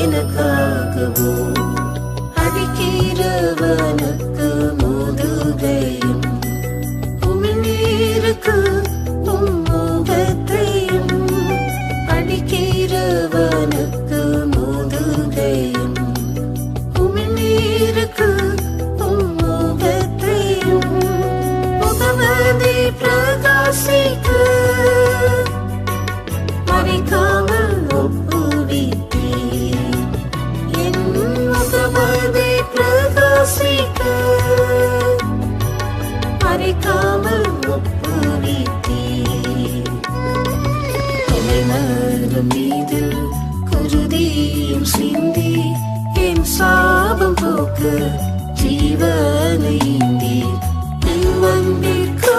எனக்காகவோ அடிக்கிறவனுக்கு முதுகையும் உமிழ்நீருக்கு முகத்தையும் அடிக்கிறவனுக்கு முதுகையும் உமிழ்நீருக்கு முகத்தையும் முகமதி பிரகாசிக்க மறைக்காமல் ஒப்புவித்தீர். என் முகமதி பிரகாசிக்க மறைக்காமல் ஒப்புவித்தீர். மரம் மீது குருதியும் சிந்தி என் சாபம் போக்க ஜீவனை ஈந்தீர். என் வந்திற்கு